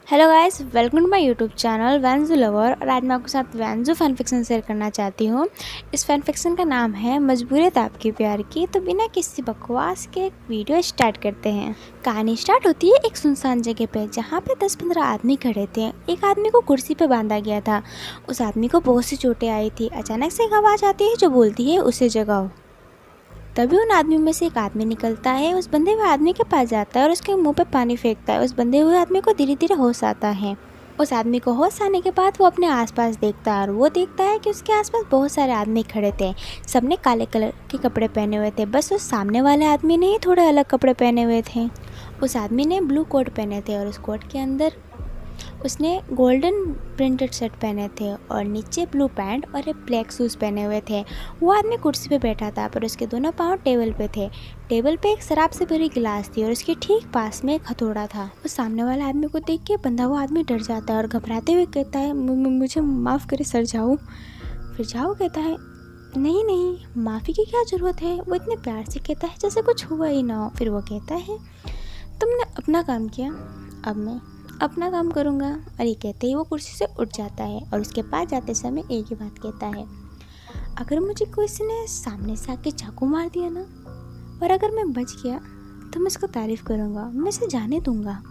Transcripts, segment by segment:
Hello guys, welcome to my YouTube channel वैंजू lover. और आज मैं आपके साथ वैंजू फैन फिक्शन शेयर करना चाहती हूँ। इस फैन फिक्शन का नाम है मजबूरियत आपकी प्यार की। तो बिना किसी बकवास के एक वीडियो स्टार्ट करते हैं। कहानी स्टार्ट होती है एक सुनसान जगह पे, जहाँ पे 10-15 आदमी खड़े थे। एक आदमी को कुर्सी पे बांधा गया था। उस आदमी को बहुत सी चोटें आई थी। अचानक से एक आवाज़ आती है जो बोलती है उसे जगाओ। तभी उन आदमियों में से एक आदमी निकलता है, उस बंधे हुए आदमी के पास जाता है और उसके मुंह पे पानी फेंकता है। उस बंधे हुए आदमी को धीरे धीरे होश आता है। उस आदमी को होश आने के बाद वो अपने आसपास देखता है और वो देखता है कि उसके आसपास बहुत सारे आदमी खड़े थे। सबने काले कलर के कपड़े पहने हुए थे, बस उस सामने वाले आदमी ने ही थोड़े अलग कपड़े पहने हुए थे। उस आदमी ने ब्लू कोट पहने थे और उस कोट के अंदर उसने गोल्डन प्रिंटेड शर्ट पहने थे और नीचे ब्लू पैंट और एक ब्लैक शूज़ पहने हुए थे। वो आदमी कुर्सी पे बैठा था पर उसके दोनों पाँव टेबल पे थे। टेबल पे एक शराब से भरी गिलास थी और उसके ठीक पास में एक हथौड़ा था। उस सामने वाले आदमी को देख के बंधा हुआ आदमी डर जाता है और घबराते हुए कहता है, मुझे माफ़ करे सर जाओ। फिर जाओ कहता है, नहीं नहीं, माफ़ी की क्या ज़रूरत है। वो इतने प्यार से कहता है जैसे कुछ हुआ ही ना हो। फिर वो कहता है, तुमने अपना काम किया, अब मैं अपना काम करूँगा। और ये कहते ही वो कुर्सी से उठ जाता है और उसके पास जाते समय एक ही बात कहता है, अगर मुझे किसी ने सामने से आके चाकू मार दिया ना, और अगर मैं बच गया तो मैं उसको तारीफ़ करूँगा, मैं उसे जाने दूँगा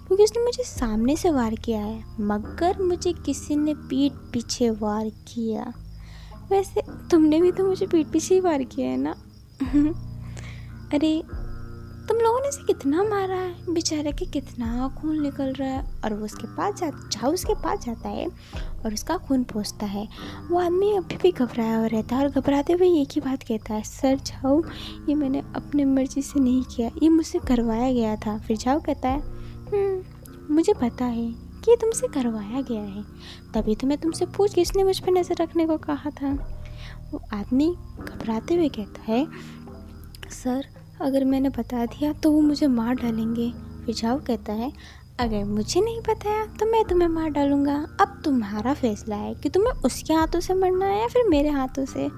क्योंकि उसने मुझे सामने से वार किया है। मगर मुझे किसी ने पीठ पीछे वार किया। वैसे तुमने भी तो मुझे पीठ पीछे ही वार किया है ना। अरे तुम लोगों ने इसे कितना मारा है, बेचारे के कितना खून निकल रहा है। और वो उसके पास झाऊ उसके पास जाता है और उसका खून पोंछता है। वो आदमी अभी भी घबराया हुआ रहता है और घबराते हुए एक ही बात कहता है, सर झाऊ, ये मैंने अपनी मर्जी से नहीं किया, ये मुझसे करवाया गया था। फिर झाऊ कहता है, मुझे पता है कि ये तुमसे करवाया गया है, तभी तो मैं तुमसे पूछ किसने मुझ पर नज़र रखने को कहा था। वो आदमी घबराते हुए कहता है, सर अगर मैंने बता दिया तो वो मुझे मार डालेंगे। फिर जाओ कहता है, अगर मुझे नहीं बताया तो मैं तुम्हें मार डालूँगा। अब तुम्हारा फैसला है कि तुम्हें उसके हाथों से मरना है या फिर मेरे हाथों से।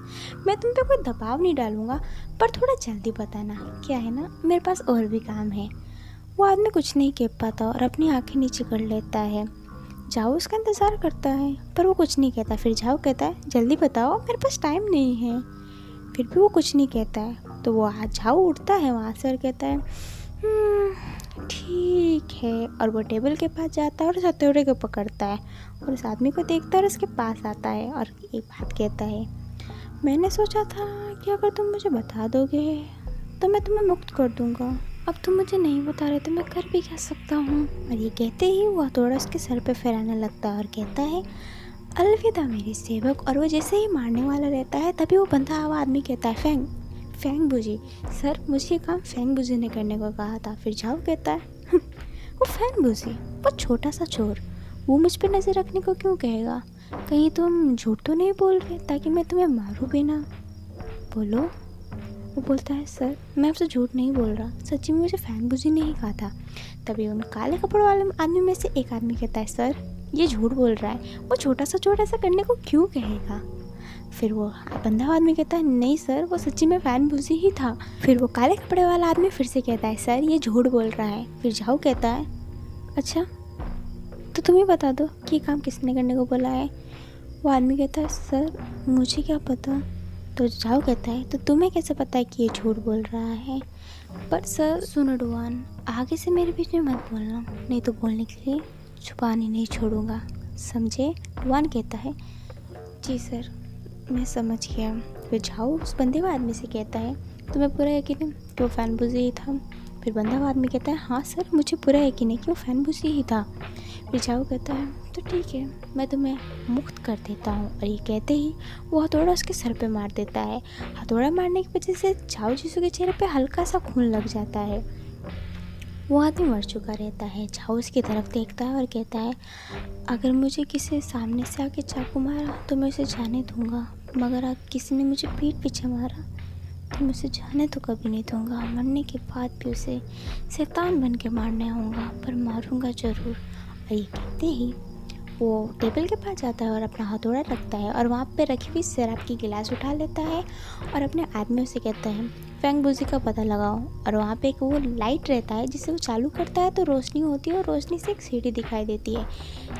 मैं तुम पे कोई दबाव नहीं डालूँगा, पर थोड़ा जल्दी बताना, क्या है ना, मेरे पास और भी काम है। वो आदमी कुछ नहीं कह पाता और अपनी आँखें नीचे कर लेता है। जाओ उसका इंतज़ार करता है पर वो कुछ नहीं कहता। फिर जाओ कहता है, जल्दी बताओ, मेरे पास टाइम नहीं है। फिर भी वो कुछ नहीं कहता है। तो वो आज झाऊ उठता है वहाँ से और कहता है, ठीक है। और वो टेबल के पास जाता है और उस हथौड़े को पकड़ता है और उस आदमी को देखता है और उसके पास आता है और एक बात कहता है, मैंने सोचा था कि अगर तुम मुझे बता दोगे तो मैं तुम्हें मुक्त कर दूंगा। अब तुम मुझे नहीं बता रहे तो मैं कर भी क्या सकता हूँ। और ये कहते ही वो हथौड़ा उसके सर पे फहराने लगता है और कहता है, अलविदा मेरे सेवक। और वो जैसे ही मारने वाला रहता है तभी वो बंधा हुआ आदमी कहता है, फेंग फेंग बुझी। सर मुझे ये काम फेंग बुझी ने करने को कहा था। फिर जाओ कहता है, वो फेंग बुझी, वो छोटा सा चोर, वो मुझ पर नज़र रखने को क्यों कहेगा। कहीं तुम झूठ तो नहीं बोल रहे ताकि मैं तुम्हें मारूं भी ना। बोलो। वो बोलता है, सर मैं आपसे झूठ नहीं बोल रहा, सच्ची में मुझे फेंग बुझी ने ही कहा था। तभी उन काले कपड़ों वाले आदमी में से एक आदमी कहता है, सर ये झूठ बोल रहा है, वो छोटा सा चोर ऐसा करने को क्यों कहेगा। फिर वो बंधा आदमी कहता है, नहीं सर वो सच्ची में फैन बुझी ही था। फिर वो काले कपड़े वाला आदमी फिर से कहता है, सर ये झूठ बोल रहा है। फिर जाओ कहता है, अच्छा तो तुम ही बता दो कि ये काम किसने करने को बोला है। वो आदमी कहता है, सर मुझे क्या पता। तो जाओ कहता है, तो तुम्हें कैसे पता है कि ये झूठ बोल रहा है। पर सर सुनो डुआन, आगे से मेरे बीच में मत बोलना, नहीं तो बोलने के लिए छुपाने नहीं छोड़ूंगा, समझे। डुआन कहता है, जी सर मैं समझ गया। फिर जाओ उस बंधे हुए आदमी से कहता है, तुम्हें पूरा यकीन है कि वो फैन बुझी ही था। फिर बंधा हुआ आदमी कहता है, हाँ सर मुझे पूरा यकीन है कि वो फैन बुझी ही था। फिर जाओ कहता है, तो ठीक है मैं तुम्हें मुक्त कर देता हूँ। और ये कहते ही वो हथौड़ा उसके सर पे मार देता है। हथौड़ा मारने की वजह से झाऊ जीसू के चेहरे पे हल्का सा खून लग जाता है। वो आदमी मर चुका रहता है। झाऊ उसकी तरफ देखता है और कहता है, अगर मुझे किसी सामने से आके चाकू मारा तो मैं उसे जाने दूंगा, मगर अगर किसी ने मुझे पीठ पीछे मारा तो मैं उसे जाने तो कभी नहीं दूंगा। मरने के बाद भी उसे शैतान बन के मारने आऊँगा, पर मारूंगा ज़रूर। और ये कहते ही वो टेबल के पास जाता है और अपना हथौड़ा रखता है और वहाँ पे रखी हुई शराब की गिलास उठा लेता है और अपने आदमियों से कहता है फेंग बुजी का पता लगाओ। और वहाँ पे एक वो लाइट रहता है जिसे वो चालू करता है तो रोशनी होती है और रोशनी से एक सीढ़ी दिखाई देती है।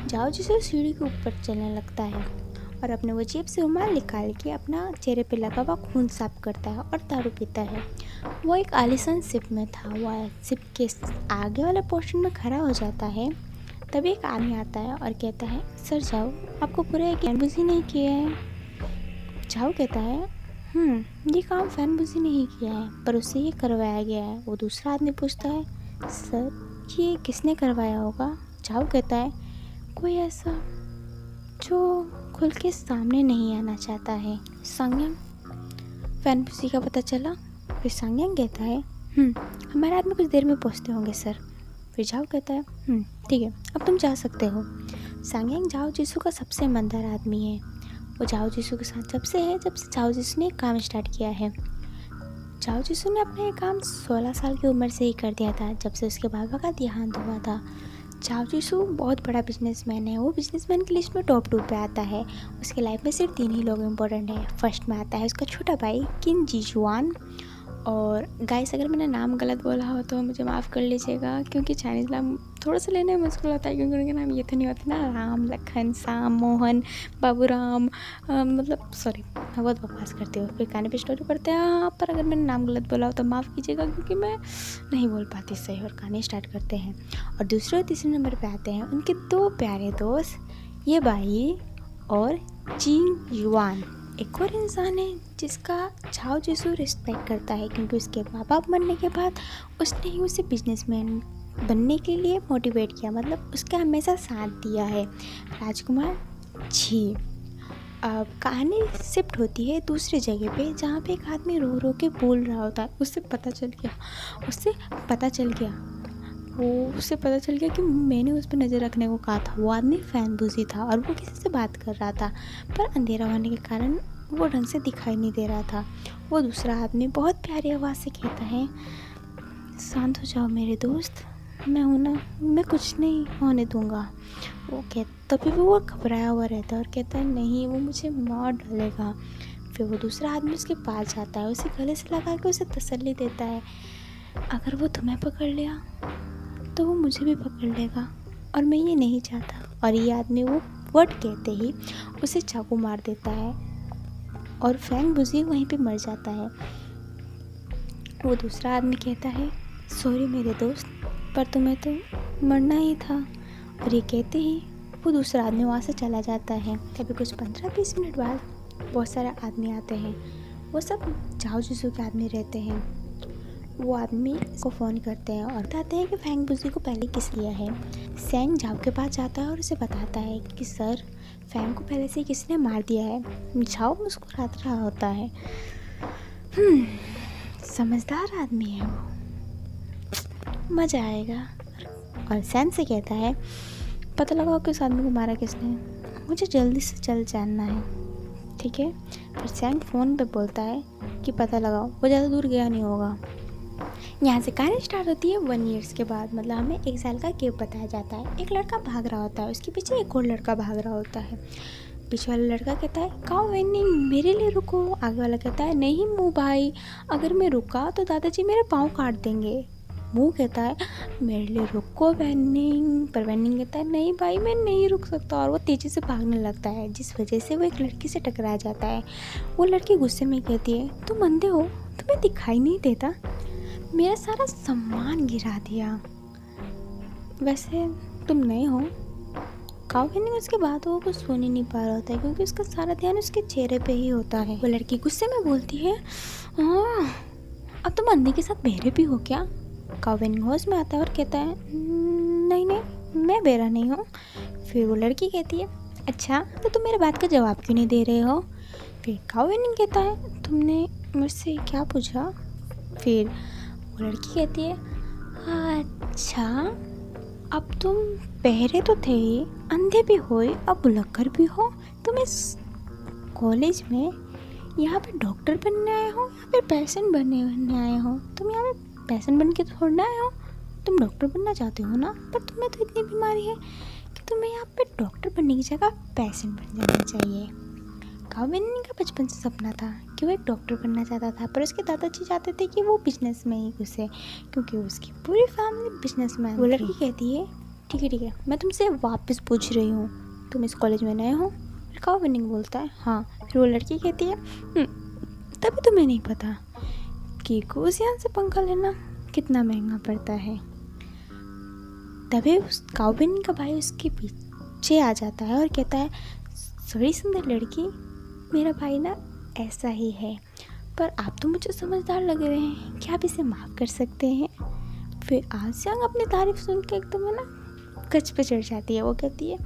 जाओ जिसे वो सीढ़ी के ऊपर चलने लगता है और अपने वो जेब से रुमाल निकाल के अपना चेहरे पे लगा हुआ खून साफ करता है और दारू पीता है। वो एक आलीशान शिप में था। वो शिप के आगे वाले पोर्शन में खड़ा हो जाता है। तभी एक आदमी आता है और कहता है सर जाओ आपको पूरा एक बुजी नहीं किया है। जाओ कहता है ये काम फैन बुजी नहीं किया है पर उससे ये करवाया गया है। वो दूसरा आदमी पूछता है सर ये किसने करवाया होगा। जाओ कहता है कोई ऐसा जो खुल के सामने नहीं आना चाहता है। सांग्यांग फैन बुजी का पता चला। फिर सांग्यांग कहता है हमारे आदमी कुछ देर में पहुंचते होंगे सर। फिर जाओ कहता है ठीक है अब तुम जा सकते हो। सांग्यांग जाओ जिसू का सबसे ईमानदार आदमी है। वो जाओ जिसू के साथ जब से जाओ जिसू ने काम स्टार्ट किया है। जाओ जिसू ने अपना ये काम 16 साल की उम्र से ही कर दिया था जब से उसके बाबा का देहांत हुआ था। जाओ जिसू बहुत बड़ा बिजनेसमैन है। वो बिजनेसमैन की लिस्ट में टॉप 2 पे आता है। उसके लाइफ में सिर्फ 3 ही लोग इम्पोर्टेंट हैं। फर्स्ट में आता है उसका छोटा भाई किन जीजुआन। और गाइस अगर मैंने नाम गलत बोला हो तो मुझे माफ़ कर लीजिएगा क्योंकि चाइनीज़ नाम थोड़ा सा लेने में मुश्किल होता है क्योंकि उनके नाम ये तो नहीं होते ना राम लखन शाम मोहन बाबूराम मतलब सॉरी मैं बहुत बकवास करती हूँ। फिर गाने पे स्टोरी पढ़ते हैं हाँ पर अगर मैंने नाम गलत बोला हो तो माफ़ कीजिएगा क्योंकि मैं नहीं बोल पाती सही। और गाने स्टार्ट करते हैं और दूसरे और तीसरे नंबर पर आते हैं उनके 2 प्यारे दोस्त ये बाई और जिंग युआन। एक और इंसान है जिसका जाओ जिसू रिस्पेक्ट करता है क्योंकि उसके माँ बाप मरने के बाद उसने ही उसे बिजनेसमैन बनने के लिए मोटिवेट किया मतलब उसका हमेशा साथ दिया है। राजकुमार जी अब कहानी शिफ्ट होती है दूसरी जगह पे जहाँ पे एक आदमी रो रो के बोल रहा होता है। उससे पता चल गया कि मैंने उस पर नज़र रखने को कहा था। वो आदमी फैन बुजी था और वो किसी से बात कर रहा था पर अंधेरा होने के कारण वो ढंग से दिखाई नहीं दे रहा था। वो दूसरा आदमी बहुत प्यारी आवाज़ से कहता है शांत हो जाओ मेरे दोस्त मैं हूँ ना मैं कुछ नहीं होने दूँगा। तभी वो घबराया हुआ रहता है और कहता है नहीं वो मुझे मार डालेगा। फिर वो दूसरा आदमी उसके पास जाता है उसे गले से लगा के उसे तसल्ली देता है अगर वो तुम्हें पकड़ लिया तो वो मुझे भी पकड़ लेगा और मैं ये नहीं चाहता। और ये आदमी वो वर्ड कहते ही उसे चाकू मार देता है और फैंग बुजी वहीं पे मर जाता है। वो दूसरा आदमी कहता है सॉरी मेरे दोस्त पर तुम्हें तो मरना ही था। और ये कहते ही वो दूसरा आदमी वहाँ से चला जाता है। तभी कुछ 15-20 मिनट बाद बहुत सारे आदमी आते हैं। वो सब जाओ जिसू के आदमी रहते हैं। वो आदमी को फ़ोन करते हैं और बताते हैं कि फैंग बुजी को पहले किस लिया है। सैंग जाओ के पास जाता है और उसे बताता है कि सर फैंग को पहले से किसने मार दिया है। जाओ मुस्कुराता रहा होता है समझदार आदमी है वो मज़ा आएगा। और सैंग से कहता है पता लगाओ कि उस आदमी को मारा किसने मुझे जल्दी से जल्द जानना है ठीक है। फिर सैंग फ़ोन पे बोलता है कि पता लगाओ वो ज़्यादा दूर गया नहीं होगा। यहाँ से कहानी स्टार्ट होती है 1 ईयर्स के बाद मतलब हमें 1 साल का गैप बताया जाता है। एक लड़का भाग रहा होता है उसके पीछे एक और लड़का भाग रहा होता है। पीछे वाला लड़का कहता है काओ वेनिंग मेरे लिए रुको। आगे वाला कहता है नहीं मुँह भाई अगर मैं रुका तो दादाजी मेरे पाँव काट देंगे। मुँह कहता है मेरे लिए रुको वेनिंग। पर वेनिंग कहता है नहीं भाई मैं नहीं रुक सकता और वो तेज़ी से भागने लगता है जिस वजह से वो एक लड़की से टकरा जाता है। वो लड़की गुस्से में कहती है तुम अंधे हो तुम्हें दिखाई नहीं देता मेरा सारा सम्मान गिरा दिया वैसे तुम नहीं हो। काओ वेनिंग उसके बाद वो कुछ सुन ही नहीं पा रहा होता है क्योंकि उसका सारा ध्यान उसके चेहरे पे ही होता है। वो लड़की गुस्से में बोलती है अब तुम अंधे के साथ बहरे भी हो क्या। काओ वेनिंग होश में आता है और कहता है नहीं नहीं मैं बहरा नहीं हूँ। फिर वो लड़की कहती है अच्छा तो तुम मेरे बात का जवाब क्यों नहीं दे रहे हो। फिर काओ वेनिंग कहता है तुमने मुझसे क्या पूछा। फिर वो लड़की कहती है अच्छा अब तुम बहरे तो थे ही अंधे भी हो अब भुलक्कर भी हो। तुम इस कॉलेज में यहाँ पे डॉक्टर बनने आए हो या फिर पैसेंट बनने आए हो। तुम यहाँ पे पैसेंट बन के थोड़ा आए हो तुम डॉक्टर बनना चाहते हो ना पर तुम्हें तो इतनी बीमारी है कि तुम्हें यहाँ पे डॉक्टर बनने की जगह पेशेंट बन जाना चाहिए। काउ बेनिंग का बचपन से सपना था कि वो एक डॉक्टर बनना चाहता था, पर उसके दादाजी चाहते थे कि वो बिजनेस में ही घुसे क्योंकि उसकी पूरी फैमिली बिजनेस में। वो लड़की कहती है ठीक है, मैं तुमसे वापस पूछ रही हूँ, तुम इस कॉलेज में नए हो? फिर काउ बेनिंग बोलता है हाँ। फिर वो लड़की कहती है तभी तुम्हें नहीं पता कि गुजियान से पंखा लेना कितना महंगा पड़ता है। तभी उस काउ बेनिंग का भाई उसके पीछे आ जाता है और कहता है बड़ी सुंदर लड़की, मेरा भाई ना ऐसा ही है, पर आप तो मुझे समझदार लग रहे हैं, क्या आप इसे माफ़ कर सकते हैं? फिर आसियांग अपनी तारीफ सुन के एकदम है ना गच पे चढ़ जाती है। वो कहती है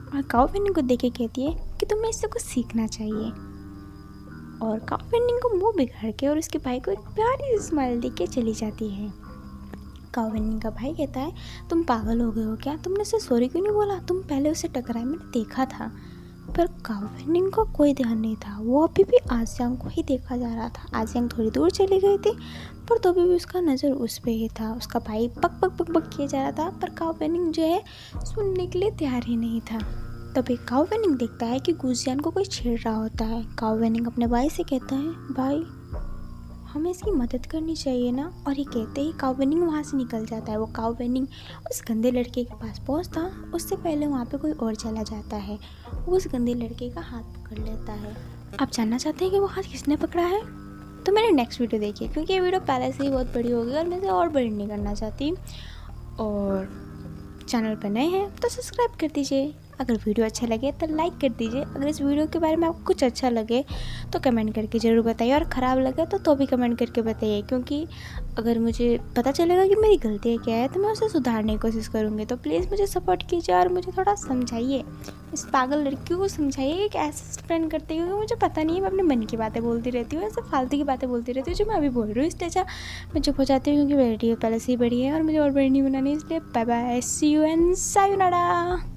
और काउ बेनिंग को देख के कहती है कि तुम्हें इससे कुछ सीखना चाहिए। और काउ बेनिंग को मुंह बिगाड़ के और उसके भाई को एक प्यारी सी स्माइल दे के चली जाती है। काउ बेनिंग का भाई कहता है तुम पागल हो गए हो क्या? तुमने उसे सॉरी क्यों नहीं बोला? तुम पहले उसे टकराए, मैंने देखा था। पर काउ बेनिंग को कोई ध्यान नहीं था, वो अभी भी आसियांग को ही देखा जा रहा था। आसियांग थोड़ी दूर चली गई थी पर तो भी उसका नज़र उस पर ही था। उसका भाई पक पक पक पक किए जा रहा था पर काउ बेनिंग जो है सुनने के लिए तैयार ही नहीं था। तभी काउ बेनिंग देखता है कि गुजियान को कोई छेड़ रहा होता है। काउ बेनिंग अपने भाई से कहता है भाई हमें इसकी मदद करनी चाहिए ना। और ये कहते ही काउ बेनिंग वहाँ से निकल जाता है। वो काउ बेनिंग उस गंदे लड़के के पास पहुँचता उससे पहले वहाँ पे कोई और चला जाता है। वो उस गंदे लड़के का हाथ पकड़ लेता है। आप जानना चाहते हैं कि वो हाथ किसने पकड़ा है? तो मेरे नेक्स्ट वीडियो देखिए, क्योंकि ये वीडियो पहले से ही बहुत बड़ी होगी और मैं इसे और बड़ी नहीं करना चाहती। और चैनल पर नए हैं तो सब्सक्राइब कर दीजिए। अगर वीडियो अच्छा लगे तो लाइक कर दीजिए। अगर इस वीडियो के बारे में आपको कुछ अच्छा लगे तो कमेंट करके ज़रूर बताइए, और ख़राब लगे तो भी कमेंट करके बताइए, क्योंकि अगर मुझे पता चलेगा कि मेरी गलती क्या है तो मैं उसे सुधारने की कोशिश करूँगी। तो प्लीज़ मुझे सपोर्ट कीजिए और मुझे थोड़ा समझाइए, इस पागल लड़की को समझाइए कि कैसे स्पेंड करती हूँ, क्योंकि मुझे पता नहीं है, मैं अपने मन की बातें बोलती रहती हूँ, ऐसे फालतू की बातें बोलती रहती हूँ जो मैं अभी बोल रही हूँ। इसलिए अच्छा मैं चुप हो जाती हूँ क्योंकि वीडियो पहले से ही बड़ी है और मुझे और बड़ी नहीं बनानी, इसलिए bye bye, see you and sayonara.